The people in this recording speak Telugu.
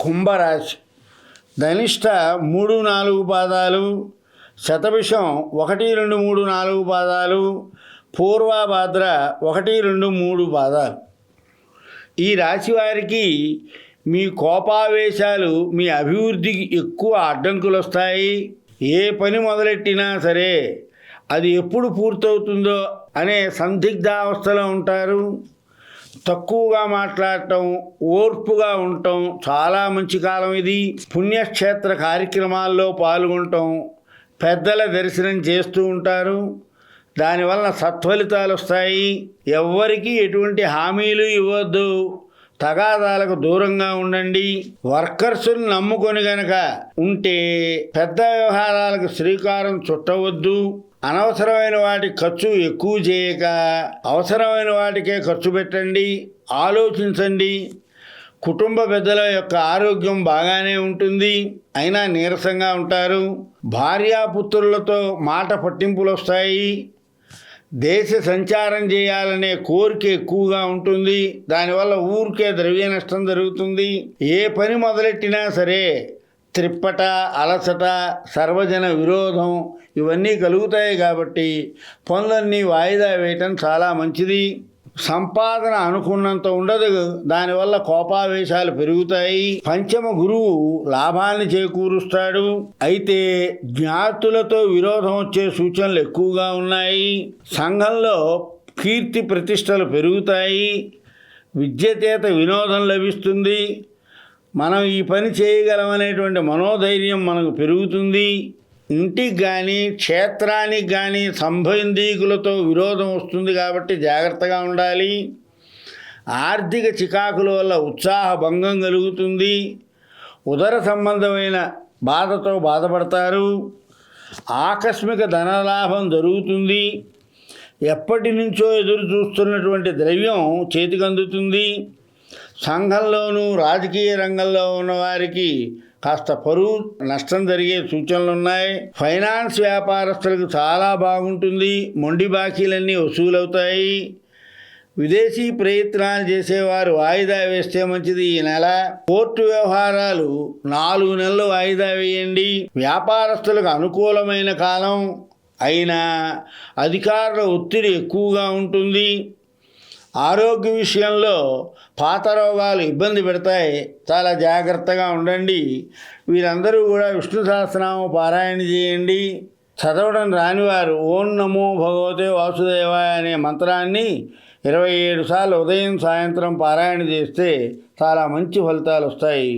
కుంభరాశి. ధనిష్ట 3, 4 పాదాలు, శతభిషం 1, 2, 3, 4 పాదాలు, పూర్వభాద్ర 1, 2, 3 పాదాలు. ఈ రాశి వారికి మీ కోపావేశాలు మీ అభివృద్ధికి ఎక్కువ అడ్డంకులు వస్తాయి. ఏ పని మొదలెట్టినా సరే అది ఎప్పుడు పూర్తవుతుందో అనే సందిగ్ధావస్థలో ఉంటారు. తక్కువగా మాట్లాడటం, ఓర్పుగా ఉండటం చాలా మంచి కాలం ఇది. పుణ్యక్షేత్ర కార్యక్రమాల్లో పాల్గొనటం, పెద్దల దర్శనం చేస్తూ ఉంటారు. దానివల్ల సత్ఫలితాలు వస్తాయి. ఎవ్వరికీ ఎటువంటి హామీలు ఇవ్వద్దు. తగాదాలకు దూరంగా ఉండండి. వర్కర్స్ని నమ్ముకొని గనక ఉంటే పెద్ద వ్యవహారాలకు శ్రీకారం చుట్టవద్దు. అనవసరమైన వాటి ఖర్చు ఎక్కువ చేయక అవసరమైన వాటికే ఖర్చు పెట్టండి. ఆలోచించండి. కుటుంబ పెద్దల యొక్క ఆరోగ్యం బాగానే ఉంటుంది, అయినా నీరసంగా ఉంటారు. భార్యాపుత్రులతో మాట పట్టింపులు వస్తాయి. దేశ సంచారం చేయాలనే కోరిక ఎక్కువగా ఉంటుంది. దానివల్ల ఊరికే ద్రవ్య నష్టం జరుగుతుంది. ఏ పని మొదలెట్టినా సరే త్రిప్పట, అలసట, సర్వజన విరోధం ఇవన్నీ కలుగుతాయి. కాబట్టి పనులన్నీ వాయిదా వేయటం చాలా మంచిది. సంపాదన అనుకున్నంత ఉండదు. దానివల్ల కోపావేశాలు పెరుగుతాయి. పంచమ గురువు లాభాన్ని చేకూరుస్తాడు. అయితే జ్ఞాతులతో విరోధం వచ్చే సూచనలు ఎక్కువగా ఉన్నాయి. సంఘంలో కీర్తి ప్రతిష్టలు పెరుగుతాయి. విద్యచేత వినోదం లభిస్తుంది. మనం ఈ పని చేయగలమనేటువంటి మనోధైర్యం మనకు పెరుగుతుంది. ఇంటికి కానీ క్షేత్రానికి కానీ సంబంధీకులతో విరోధం వస్తుంది కాబట్టి జాగ్రత్తగా ఉండాలి. ఆర్థిక చికాకుల వల్ల ఉత్సాహ భంగం కలుగుతుంది. ఉదర సంబంధమైన బాధతో బాధపడతారు. ఆకస్మిక ధనలాభం జరుగుతుంది. ఎప్పటి నుంచో ఎదురు చూస్తున్నటువంటి ద్రవ్యం చేతికందుతుంది. సంఘంలోనూ రాజకీయ రంగంలో ఉన్నవారికి కాస్త పరువు నష్టం జరిగే సూచనలు ఉన్నాయి. ఫైనాన్స్ వ్యాపారస్తులకు చాలా బాగుంటుంది. మొండి బాకీలన్నీ వసూలవుతాయి. విదేశీ ప్రయత్నాలు చేసేవారు వాయిదా వేస్తే మంచిది. ఈ నెల కోర్టు వ్యవహారాలు 4 నెలలు వాయిదా వేయండి. వ్యాపారస్తులకు అనుకూలమైన కాలం, అయినా అధికారుల ఒత్తిడి ఎక్కువగా ఉంటుంది. ఆరోగ్య విషయంలో పాత రోగాలు ఇబ్బంది పెడతాయి. చాలా జాగ్రత్తగా ఉండండి. వీరందరూ కూడా విష్ణు సహస్రనామ పారాయణ చేయండి. చదవడం రానివారు ఓం నమో భగవతే వాసుదేవాయ అనే మంత్రాన్ని 27 సార్లు ఉదయం సాయంత్రం పారాయణ చేస్తే చాలా మంచి ఫలితాలు వస్తాయి.